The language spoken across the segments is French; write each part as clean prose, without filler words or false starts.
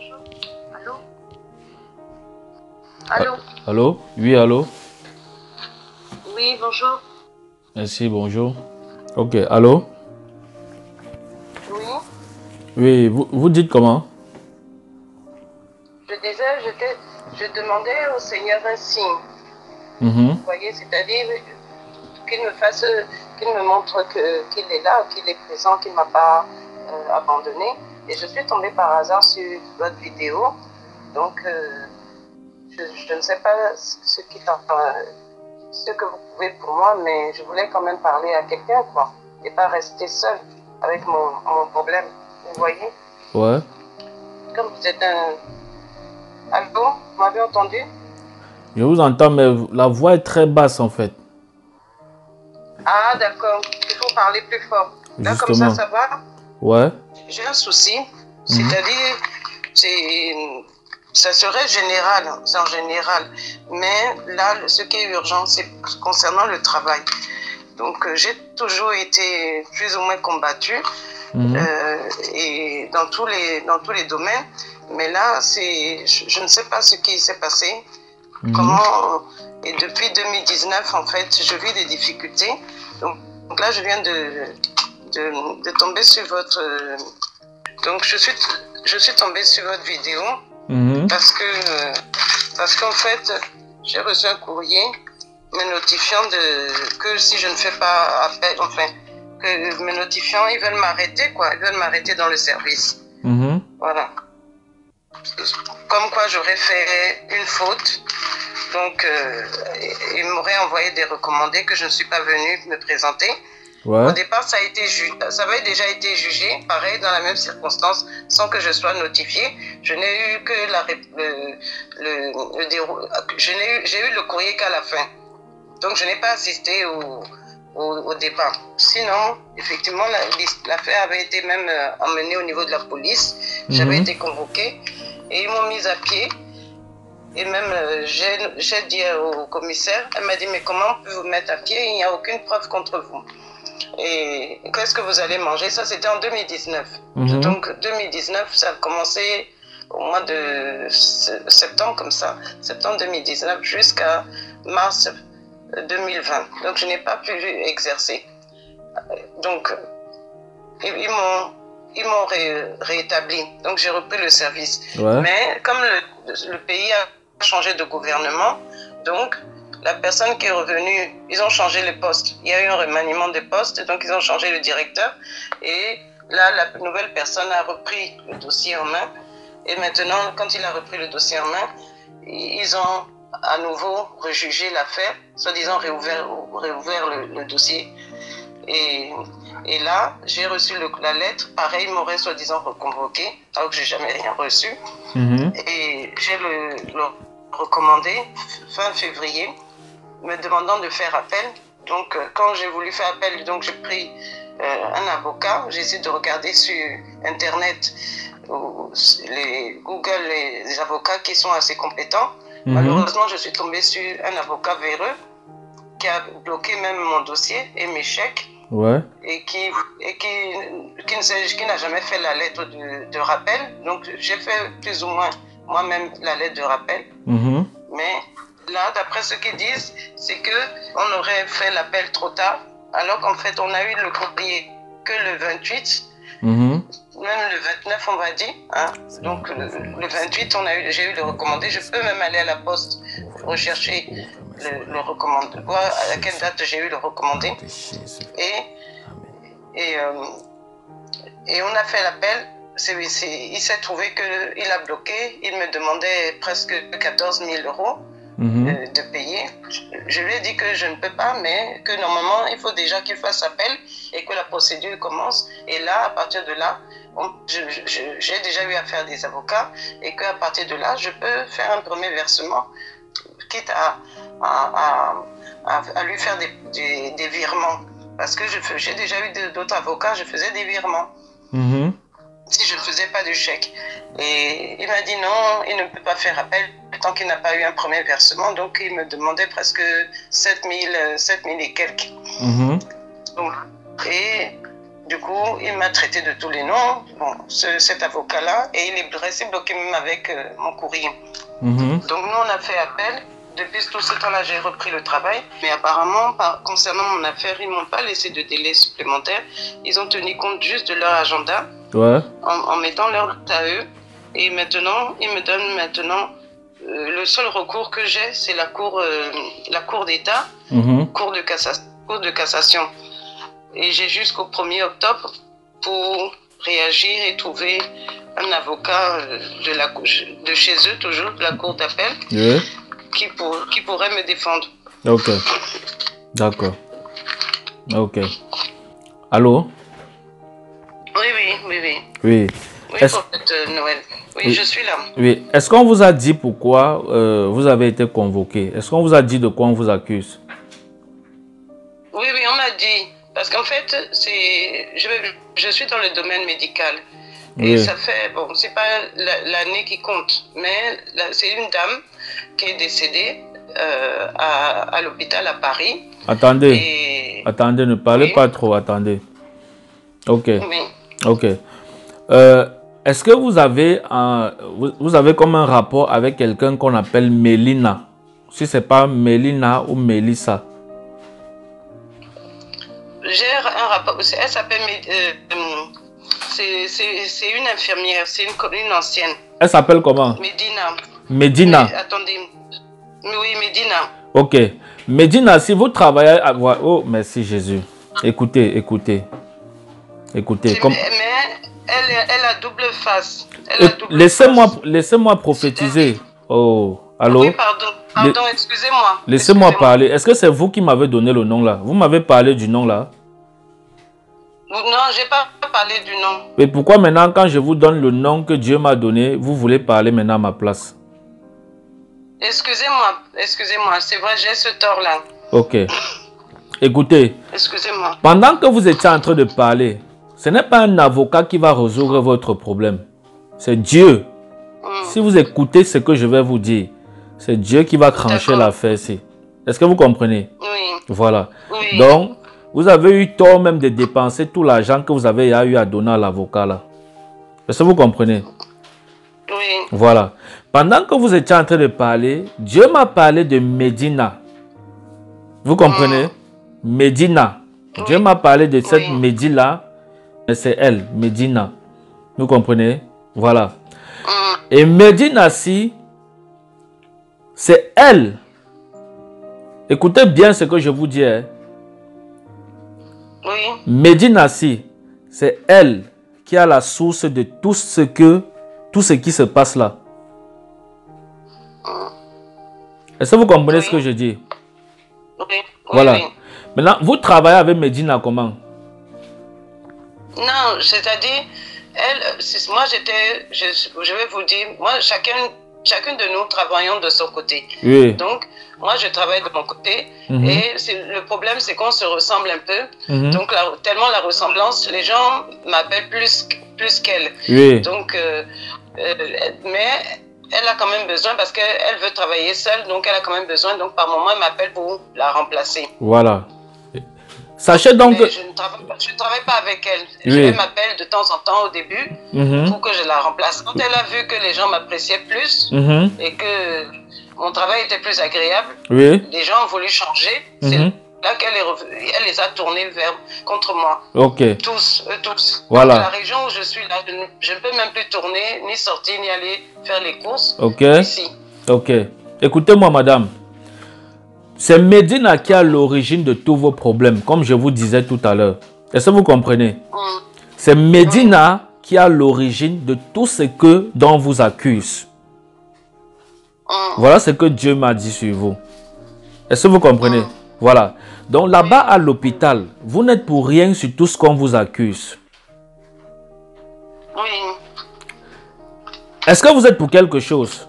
bonjour. Allô? Allô? Allô? Oui, allô? Oui, bonjour. Merci, bonjour. Ok, allô? Oui, Oui, vous dites comment? je disais, je demandais au Seigneur un signe. Mhm. Vous voyez, c'est-à-dire qu'il me fasse, qu'il me montre qu'il est là, qu'il est présent, qu'il ne m'a pas abandonné. Et je suis tombée par hasard sur votre vidéo. Donc, je ne sais pas ce que vous pouvez pour moi, mais je voulais quand même parler à quelqu'un, quoi. Et pas rester seule avec mon problème. Vous voyez? Ouais. Comme vous êtes un... Allô? Vous m'avez entendu? Je vous entends, mais la voix est très basse en fait. Ah, d'accord. Il faut parler plus fort. Là, comme Justement. ça va? Ouais. J'ai un souci. Mhm. C'est-à-dire, ça serait général, c'est en général. Mais là, ce qui est urgent, c'est concernant le travail. Donc, j'ai toujours été plus ou moins combattue Mhm. et dans tous les domaines. Mais là, je ne sais pas ce qui s'est passé. Mhm. Comment, et depuis 2019, en fait, je vis des difficultés. Donc là, je viens de tomber sur votre... donc, je suis tombée sur votre vidéo Mhm. parce qu'en fait, j'ai reçu un courrier me notifiant que si je ne fais pas appel, enfin, que me notifiant, ils veulent m'arrêter, quoi. Ils veulent m'arrêter dans le service. Mhm. Voilà. Comme quoi j'aurais fait une faute. Donc, ils m'auraient envoyé des recommandés que je ne suis pas venue me présenter. Ouais. Au départ, ça avait déjà été jugé, pareil, dans la même circonstance, sans que je sois notifiée. Je n'ai eu que j'ai eu le courrier qu'à la fin. Donc, je n'ai pas assisté au débat. Sinon, effectivement, l'affaire avait été même emmenée au niveau de la police. J'avais été convoquée et ils m'ont mise à pied. Et même, j'ai dit au commissaire, elle m'a dit, mais comment on peut vous mettre à pied? Il n'y a aucune preuve contre vous. Et qu'est-ce que vous allez manger? Ça, c'était en 2019. Donc, 2019, ça a commencé au mois de septembre, comme ça, septembre 2019 jusqu'à mars 2020. Donc, je n'ai pas pu exercer. Donc, ils m'ont réétabli. Donc, j'ai repris le service. Ouais. Mais comme le pays a changé de gouvernement, donc la personne qui est revenue, ils ont changé les postes. Il y a eu un remaniement des postes, donc ils ont changé le directeur. Et là, la nouvelle personne a repris le dossier en main. Et maintenant, quand il a repris le dossier en main, ils ont à nouveau rejugé l'affaire, soi-disant réouvert le dossier. Et là, j'ai reçu la lettre. Pareil, ils m'auraient soi-disant reconvoqué, alors que je n'ai jamais rien reçu. Et j'ai le recommandé fin février, me demandant de faire appel. Donc, quand j'ai voulu faire appel, donc j'ai pris un avocat. J'ai essayé de regarder sur Internet, les Google, les avocats qui sont assez compétents. Malheureusement, je suis tombée sur un avocat véreux qui a bloqué même mon dossier et mes chèques. Ouais. Et qui n'a jamais fait la lettre de rappel. Donc, j'ai fait plus ou moins moi-même la lettre de rappel. Mais là, d'après ce qu'ils disent, c'est qu'on aurait fait l'appel trop tard, alors qu'en fait, on a eu le courrier que le 28, même le 29, on va dire. Hein. Donc, le 28, j'ai eu le recommandé. Je peux même aller à la poste rechercher le recommandé, voir à quelle date j'ai eu le recommandé. Et on a fait l'appel. Il s'est trouvé qu'il a bloqué. Il me demandait presque 14 000 euros de payer. Je lui ai dit que je ne peux pas, mais que normalement, il faut déjà qu'il fasse appel et que la procédure commence. Et là, à partir de là, j'ai déjà eu affaire des avocats et qu'à partir de là, je peux faire un premier versement, quitte à lui faire des virements. Parce que j'ai déjà eu d'autres avocats, je faisais des virements. Si je ne faisais pas de chèque. Et il m'a dit non, il ne peut pas faire appel tant qu'il n'a pas eu un premier versement. Donc, il me demandait presque 7 000 et quelques. Donc, et Du coup, il m'a traité de tous les noms, bon, cet avocat-là, et il est resté bloqué même avec mon courrier. Donc nous, on a fait appel. Depuis tout ce temps-là, j'ai repris le travail. Mais apparemment, concernant mon affaire, ils ne m'ont pas laissé de délai supplémentaire. Ils ont tenu compte juste de leur agenda en mettant leur date à eux. Et maintenant, ils me donnent maintenant le seul recours que j'ai, c'est la cour d'État, cour de cassation. Et j'ai jusqu'au 1er octobre pour réagir et trouver un avocat de chez eux, toujours, de la cour d'appel, qui pourrait me défendre. Ok. D'accord. Ok. Allô? Oui. Oui, pour cette Noël. Oui, je suis là. Oui. Est-ce qu'on vous a dit pourquoi vous avez été convoqué? Est-ce qu'on vous a dit de quoi on vous accuse? Oui, on m'a dit. Parce qu'en fait, je suis dans le domaine médical. Et ça fait, bon, c'est pas l'année qui compte, mais c'est une dame qui est décédée à l'hôpital à Paris. Attendez, attendez, ne parlez pas trop, attendez. Ok. Ok. Est-ce que vous avez comme un rapport avec quelqu'un qu'on appelle Mélina? Si c'est pas Mélina ou Mélissa? J'ai un rapport. Elle s'appelle. C'est une infirmière. C'est une ancienne. Elle s'appelle comment? Médina. Attendez. Oui, Médina. Ok. Médina, si vous travaillez à... Oh, merci Jésus. Écoutez. Mais elle a double face. Laissez-moi prophétiser. Oh, allô? Oui, pardon, excusez-moi. Laissez-moi parler. Est-ce que c'est vous qui m'avez donné le nom là? Vous m'avez parlé du nom là? Non, je n'ai pas parlé du nom. Mais pourquoi maintenant, quand je vous donne le nom que Dieu m'a donné, vous voulez parler maintenant à ma place? Excusez-moi, c'est vrai, j'ai ce tort-là. Ok. Écoutez. Excusez-moi. Pendant que vous étiez en train de parler, ce n'est pas un avocat qui va résoudre votre problème. C'est Dieu. Si vous écoutez ce que je vais vous dire, c'est Dieu qui va trancher l'affaire ici. Est-ce que vous comprenez? Oui. Voilà. Oui. Donc, vous avez eu tort même de dépenser tout l'argent que vous avez eu à donner à l'avocat là. Est-ce que vous comprenez? Oui. Voilà. Pendant que vous étiez en train de parler, Dieu m'a parlé de Médina. Vous comprenez? Médina. Oui. Dieu m'a parlé de cette Médina. C'est elle, Médina. Vous comprenez? Voilà. Et Médina, si, c'est elle. Écoutez bien ce que je vous dis. Hein. Oui. Médina, si, c'est elle qui a la source de tout ce qui se passe là. Est-ce que vous comprenez ce que je dis? Oui. Voilà. Maintenant, vous travaillez avec Médina comment? Non, c'est-à-dire, moi je vais vous dire, moi chacune de nous travaillons de son côté. Oui. Donc, moi je travaille de mon côté et le problème c'est qu'on se ressemble un peu. Donc, tellement la ressemblance, les gens m'appellent plus qu'elle. Oui. Donc, mais elle a quand même besoin parce qu'elle veut travailler seule, donc elle a quand même besoin. Donc, par moment, elle m'appelle pour la remplacer. Voilà. Sachez donc que... Je ne travaille pas avec elle. Elle m'appelle de temps en temps au début pour que je la remplace. Quand elle a vu que les gens m'appréciaient plus et que mon travail était plus agréable, les gens ont voulu changer. C'est là qu'elle elle les a tournés contre moi. Ok. Tous. Voilà. Donc, la région où je suis là, je ne peux même plus tourner, ni sortir, ni aller faire les courses ici. Ok. Écoutez-moi, madame. C'est Médina qui a l'origine de tous vos problèmes, comme je vous disais tout à l'heure. Est-ce que vous comprenez? C'est Médina qui a l'origine de tout ce dont on vous accuse. Voilà ce que Dieu m'a dit sur vous. Est-ce que vous comprenez? Voilà. Donc là-bas à l'hôpital, vous n'êtes pour rien sur tout ce qu'on vous accuse. Oui. Est-ce que vous êtes pour quelque chose?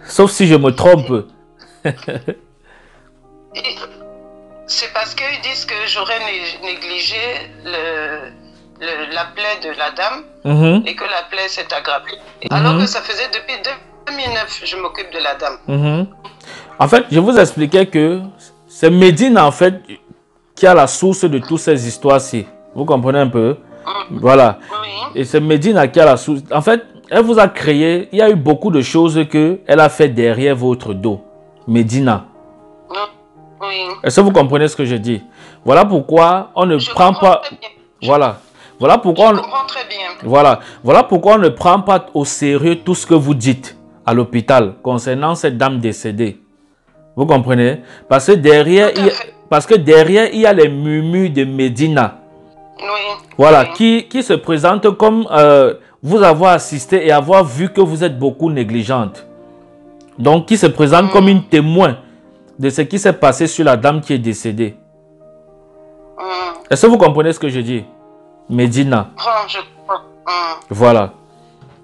Sauf si je me trompe. C'est parce qu'ils disent que j'aurais négligé la plaie de la dame et que la plaie s'est aggravée. Alors que ça faisait depuis 2009 que je m'occupe de la dame. En fait, je vous expliquais que c'est Médine en fait qui a la source de toutes ces histoires-ci. Vous comprenez un peu? Voilà. Oui. Et c'est Medina qui a la source. En fait, elle vous a créé. Il y a eu beaucoup de choses qu'elle a fait derrière votre dos. Medina. Oui. Est-ce que vous comprenez ce que je dis? Voilà pourquoi on ne prend pas. Voilà. Voilà pourquoi Je comprends très bien. Voilà pourquoi on ne prend pas au sérieux tout ce que vous dites à l'hôpital concernant cette dame décédée. Vous comprenez? Parce que derrière, il y a les murmures de Medina. Oui. Voilà, Oui. qui se présente comme vous avoir assisté et avoir vu que vous êtes beaucoup négligente. Donc, qui se présente comme une témoin de ce qui s'est passé sur la dame qui est décédée. Est-ce que vous comprenez ce que je dis? Medina. Je comprends. Voilà.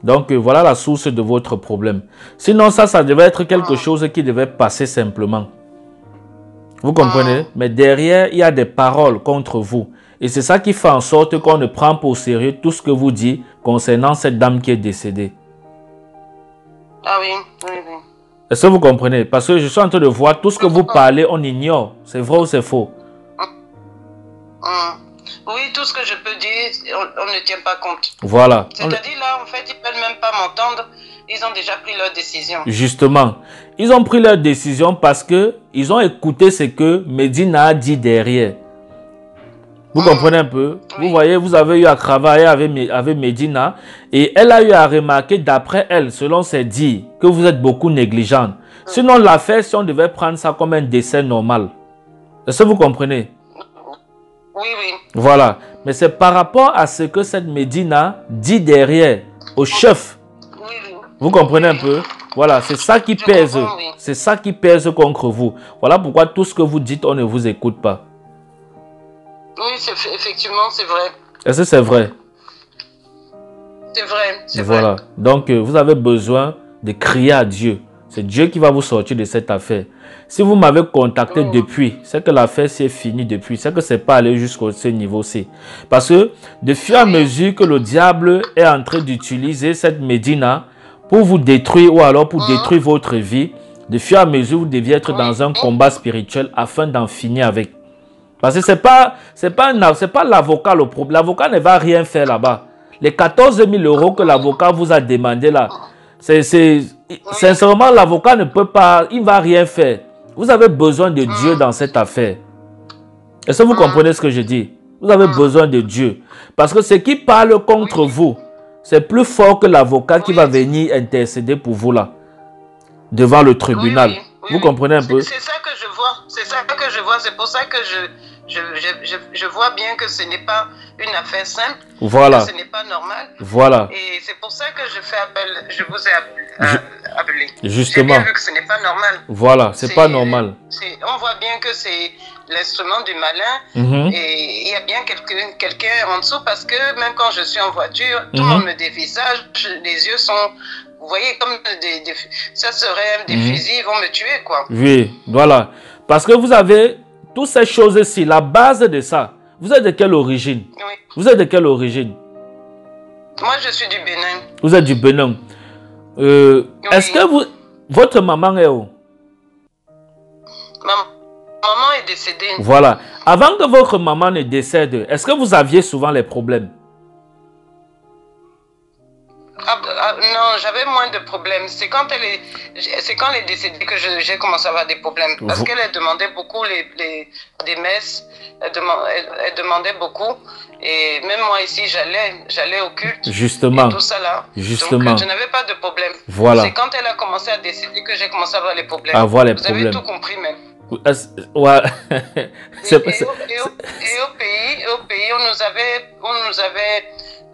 Donc, voilà la source de votre problème. Sinon, ça devait être quelque chose qui devait passer simplement. Vous comprenez? Mais derrière, il y a des paroles contre vous. Et c'est ça qui fait en sorte qu'on ne prend pas au sérieux tout ce que vous dites concernant cette dame qui est décédée. Ah oui, oui, oui. Est-ce que vous comprenez? Parce que je suis en train de voir tout ce que vous parlez, on ignore. C'est vrai ou c'est faux? Oui, tout ce que je peux dire, on ne tient pas compte. Voilà. C'est-à-dire là, en fait, ils ne veulent même pas m'entendre. Ils ont déjà pris leur décision. Justement. Ils ont pris leur décision parce qu'ils ont écouté ce que Medina a dit derrière. Vous comprenez un peu? Oui. Vous voyez, vous avez eu à travailler avec Medina et elle a eu à remarquer d'après elle, selon ses dires, que vous êtes beaucoup négligente. Sinon, l'affaire, si on devait prendre ça comme un décès normal. Est-ce que vous comprenez? Oui, oui. Voilà. Mais c'est par rapport à ce que cette Medina dit derrière, au chef. Oui, oui. Vous comprenez un peu? Voilà, c'est ça qui pèse. comprends, oui. C'est ça qui pèse contre vous. Voilà pourquoi tout ce que vous dites, on ne vous écoute pas. Oui, effectivement, c'est vrai. Est-ce que c'est vrai? C'est vrai, c'est Voilà. vrai. Donc, vous avez besoin de crier à Dieu. C'est Dieu qui va vous sortir de cette affaire. Si vous m'avez contacté depuis, c'est que l'affaire s'est finie depuis. C'est que ce n'est pas allé jusqu'au ce niveau-ci. Parce que de fur et à mesure que le diable est en train d'utiliser cette Medina pour vous détruire ou alors pour détruire votre vie, de fur et à mesure, vous deviez être dans un combat spirituel afin d'en finir avec. Parce que ce n'est pas l'avocat le problème. L'avocat ne va rien faire là-bas. Les 14 000 € que l'avocat vous a demandé là, sincèrement, l'avocat ne peut pas, il ne va rien faire. Vous avez besoin de Dieu dans cette affaire. Est-ce que vous comprenez ce que je dis? Vous avez besoin de Dieu. Parce que ce qui parle contre vous, c'est plus fort que l'avocat qui va venir intercéder pour vous là, devant le tribunal. Vous comprenez un peu? C'est ça que je vois. C'est ça que je vois. C'est pour ça que je vois bien que ce n'est pas une affaire simple. Voilà. Que ce n'est pas normal. Voilà. Et c'est pour ça que je fais appel. Je vous ai appelé. Justement. J'ai bien vu que ce n'est pas normal. Voilà, c'est pas normal. On voit bien que c'est l'instrument du malin. Et il y a bien quelqu'un en dessous parce que même quand je suis en voiture, tout le monde me dévisage. Les yeux sont... Vous voyez, comme ça serait des fusils, ils vont me tuer, quoi. Oui, voilà. Parce que vous avez toutes ces choses-ci, la base de ça. Vous êtes de quelle origine? Oui. Vous êtes de quelle origine? Moi, je suis du Bénin. Vous êtes du Bénin. Est-ce que votre maman est où? Ma maman est décédée. Voilà. Avant que votre maman ne décède, est-ce que vous aviez souvent les problèmes? Non, j'avais moins de problèmes. C'est quand elle est décédée que j'ai commencé à avoir des problèmes. Parce qu'elle demandait beaucoup des messes. Elle demandait beaucoup. Et même moi ici, j'allais au culte. Justement. Et tout ça là. Justement. Donc, je n'avais pas de problème. Voilà. C'est quand elle a commencé à décéder que j'ai commencé à avoir les problèmes. Avoir les Vous problèmes. avez tout compris même. Ouais. Et au pays,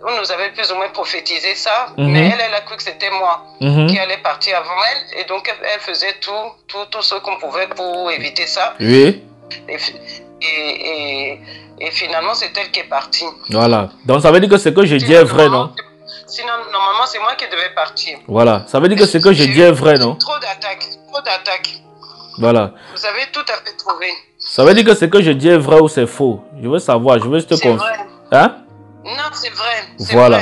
on nous avait plus ou moins prophétisé ça, mais elle a cru que c'était moi qui allait partir avant elle, et donc elle faisait tout ce qu'on pouvait pour éviter ça. Oui. Et finalement, c'est elle qui est partie. Voilà. Donc ça veut dire que ce que je dis est vrai, non? Sinon, normalement, c'est moi qui devais partir. Voilà. Ça veut dire que ce que je dis est vrai, non? Trop d'attaques. Voilà. Vous avez tout à fait trouvé. Ça veut dire que ce que je dis est vrai ou c'est faux? Je veux savoir, je veux te confirmer. Hein? Non, c'est vrai. Voilà.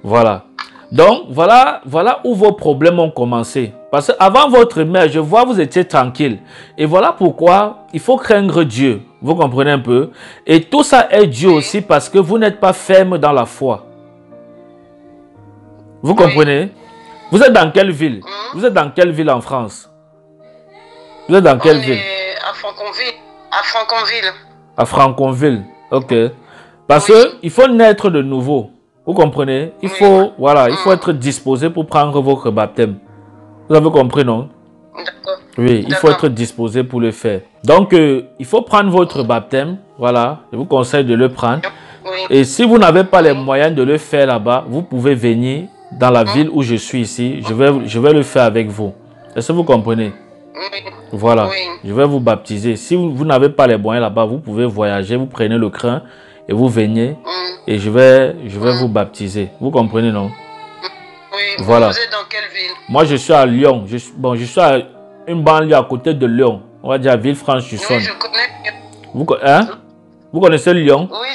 Voilà. Donc, voilà où vos problèmes ont commencé. Parce qu'avant votre mère, je vois vous étiez tranquille. Et voilà pourquoi il faut craindre Dieu. Vous comprenez un peu? Et tout ça est dû aussi parce que vous n'êtes pas ferme dans la foi. Vous comprenez? Vous êtes dans quelle ville? Vous êtes dans quelle ville en France? Vous êtes dans quelle ville? À Franconville. À Franconville. À Franconville. Ok. Parce que il faut naître de nouveau. Vous comprenez? Il faut, voilà, il faut être disposé pour prendre votre baptême. Vous avez compris, non? D'accord. Oui, il faut être disposé pour le faire. Donc, il faut prendre votre baptême. Voilà, je vous conseille de le prendre. Oui. Et si vous n'avez pas les moyens de le faire là-bas, vous pouvez venir dans la ville où je suis ici. Je vais le faire avec vous. Est-ce que vous comprenez? Oui. Voilà, Oui. je vais vous baptiser. Si vous n'avez pas les moyens là-bas, vous pouvez voyager, vous prenez le train et vous venez et je vais vous baptiser. Vous comprenez, non? Oui. Voilà. Vous êtes dans quelle ville? Moi, je suis à Lyon. Je suis à une banlieue à côté de Lyon. On va dire à Villefranche-sur-Saône. Oui, je connais. Vous connaissez Lyon? Oui,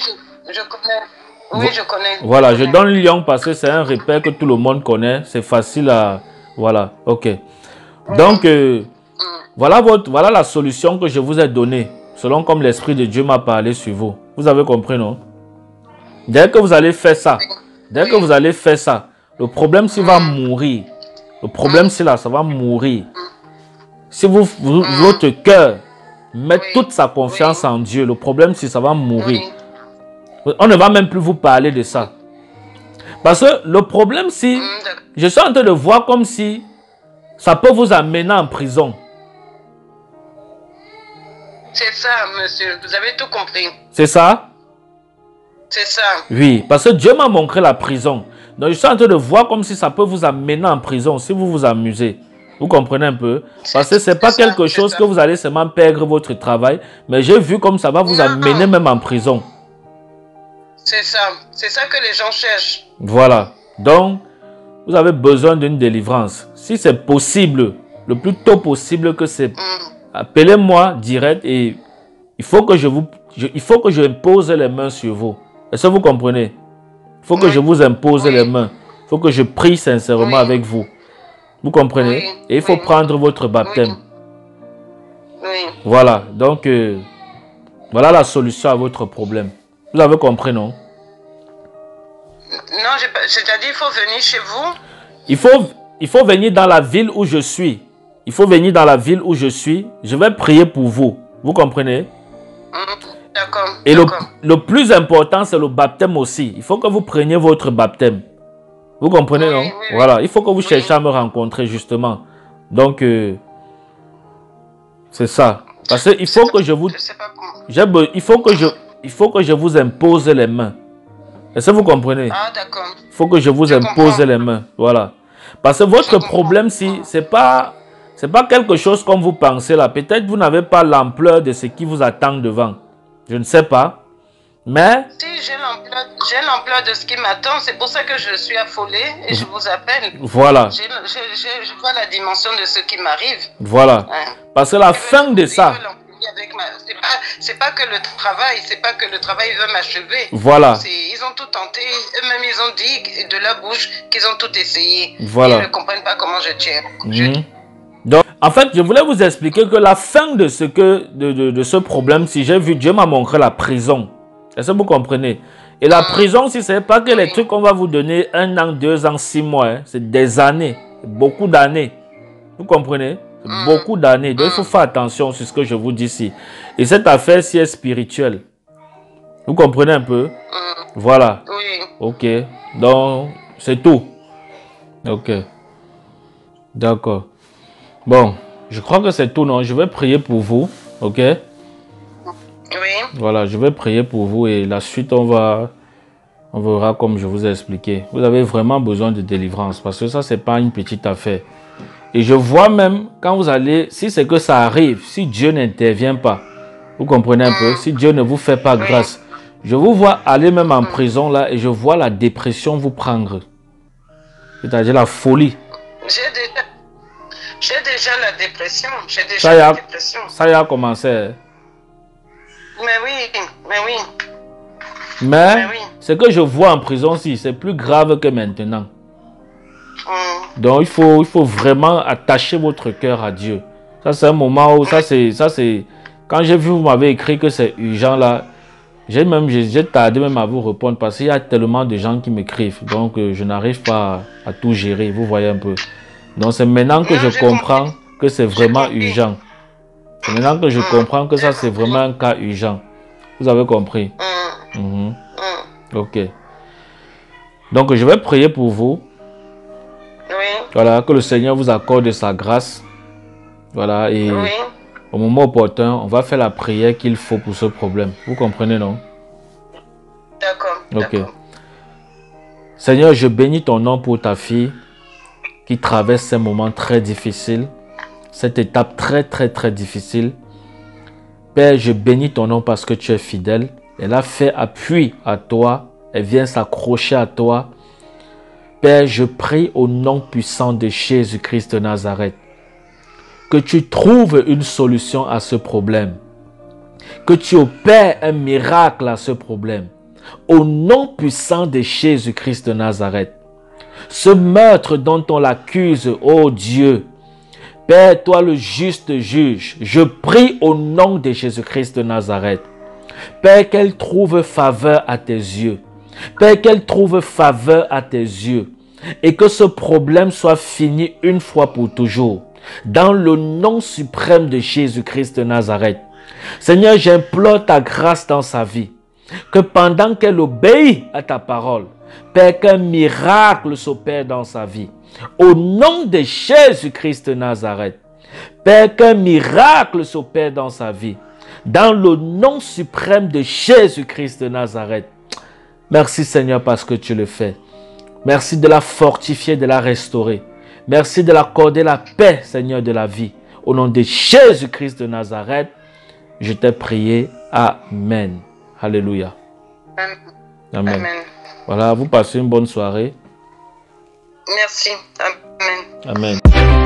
je connais. Oui, je connais. Voilà, je donne Lyon parce que c'est un repère que tout le monde connaît. C'est facile à... Voilà, ok. Donc, voilà la solution que je vous ai donnée, selon comme l'Esprit de Dieu m'a parlé sur vous. Vous avez compris, non? Dès que vous allez faire ça, le problème, c'est va mourir. Le problème, c'est là, ça va mourir. Si votre cœur met toute sa confiance en Dieu, le problème, c'est ça va mourir. On ne va même plus vous parler de ça. Parce que le problème, c'est... Je suis en train de voir comme si ça peut vous amener en prison. C'est ça, monsieur. Vous avez tout compris. C'est ça? C'est ça. Oui, parce que Dieu m'a montré la prison. Donc, je suis en train de voir comme si ça peut vous amener en prison si vous vous amusez. Vous comprenez un peu? Parce que ce n'est pas quelque chose que vous allez seulement perdre votre travail, mais j'ai vu comme ça va vous amener même en prison. C'est ça. C'est ça que les gens cherchent. Voilà. Donc, vous avez besoin d'une délivrance. Si c'est possible, le plus tôt possible que c'est... Appelez-moi direct et il faut que je impose les mains sur vous. Est-ce que vous comprenez? Il faut que je vous impose les mains. Il faut que je prie sincèrement avec vous. Vous comprenez? Et il faut prendre votre baptême. Voilà. Donc, voilà la solution à votre problème. Vous avez compris, non? Non, c'est-à-dire il faut venir chez vous? Il faut venir dans la ville où je suis. Il faut venir dans la ville où je suis. Je vais prier pour vous. Vous comprenez? D'accord. Et le plus important, c'est le baptême aussi. Il faut que vous preniez votre baptême. Vous comprenez, non? Voilà. Il faut que vous cherchiez à me rencontrer, justement. Donc, c'est ça. Parce qu'il faut que je vous... Il faut que je vous impose les mains. Est-ce que vous comprenez? Ah, d'accord. Il faut que je vous impose les mains. Voilà. Parce que votre problème, si c'est pas quelque chose comme vous pensez là. Peut-être vous n'avez pas l'ampleur de ce qui vous attend devant. Je ne sais pas. Mais... Si, j'ai l'ampleur de ce qui m'attend. C'est pour ça que je suis affolée et je vous appelle. Voilà. Je vois la dimension de ce qui m'arrive. Voilà. Parce que la fin de ça... C'est pas que le travail veut m'achever. Voilà. Ils ont tout tenté. Eux-mêmes, ils ont dit de la bouche qu'ils ont tout essayé. Voilà. Ils ne comprennent pas comment je tiens. Donc, en fait, je voulais vous expliquer que la fin de ce problème, si j'ai vu, Dieu m'a montré la prison. Est-ce que vous comprenez? Et la prison, si ce n'est pas que les trucs qu'on va vous donner 1 an, 2 ans, 6 mois, hein, c'est des années, beaucoup d'années. Vous comprenez? Beaucoup d'années. Donc, il faut faire attention sur ce que je vous dis ici. Et cette affaire-ci est spirituelle. Vous comprenez un peu? Voilà. Oui. Ok. Donc, c'est tout. Ok. D'accord. Bon, je crois que c'est tout, non? Je vais prier pour vous. Ok? Oui. Voilà, je vais prier pour vous et la suite, on verra comme je vous ai expliqué. Vous avez vraiment besoin de délivrance parce que ça, c'est pas une petite affaire. Et je vois même, quand vous allez, si c'est que ça arrive, si Dieu n'intervient pas, vous comprenez un peu, si Dieu ne vous fait pas grâce, je vous vois aller même en prison là et je vois la dépression vous prendre. C'est-à-dire la folie. J'ai déjà la dépression. J'ai déjà la dépression. Ça y a commencé. Mais oui, mais oui. Mais ce que je vois en prison, si, c'est plus grave que maintenant. Donc, il faut vraiment attacher votre cœur à Dieu. Ça, c'est un moment où, ça, c'est Quand j'ai vu, vous m'avez écrit que c'est urgent là, j'ai tardé même à vous répondre parce qu'il y a tellement de gens qui m'écrivent. Donc, je n'arrive pas à tout gérer, vous voyez un peu. Donc, c'est maintenant que je comprends que c'est vraiment urgent. C'est maintenant que je comprends que ça, c'est vraiment un cas urgent. Vous avez compris? Ok. Donc, je vais prier pour vous. Oui. Voilà, que le Seigneur vous accorde sa grâce. Voilà, et au moment opportun, on va faire la prière qu'il faut pour ce problème. Vous comprenez, non? D'accord. Ok. Seigneur, je bénis ton nom pour ta fille qui traverse ces moments très difficiles, cette étape très difficile. Père, je bénis ton nom parce que tu es fidèle. Elle a fait appui à toi. Elle vient s'accrocher à toi. Père, je prie au nom puissant de Jésus-Christ de Nazareth que tu trouves une solution à ce problème. Que tu opères un miracle à ce problème. Au nom puissant de Jésus-Christ de Nazareth. Ce meurtre dont on l'accuse, ô Dieu, Père, toi le juste juge, je prie au nom de Jésus-Christ de Nazareth. Père, qu'elle trouve faveur à tes yeux. Père, qu'elle trouve faveur à tes yeux. Et que ce problème soit fini une fois pour toujours. Dans le nom suprême de Jésus-Christ de Nazareth. Seigneur, j'implore ta grâce dans sa vie. Que pendant qu'elle obéit à ta parole, Père, qu'un miracle s'opère dans sa vie. Au nom de Jésus-Christ de Nazareth. Père, qu'un miracle s'opère dans sa vie. Dans le nom suprême de Jésus-Christ de Nazareth. Merci Seigneur parce que tu le fais. Merci de la fortifier, de la restaurer. Merci de l'accorder la paix, Seigneur, de la vie. Au nom de Jésus-Christ de Nazareth, je t'ai prié. Amen. Alléluia. Amen. Amen. Voilà, vous passez une bonne soirée. Merci. Amen. Amen.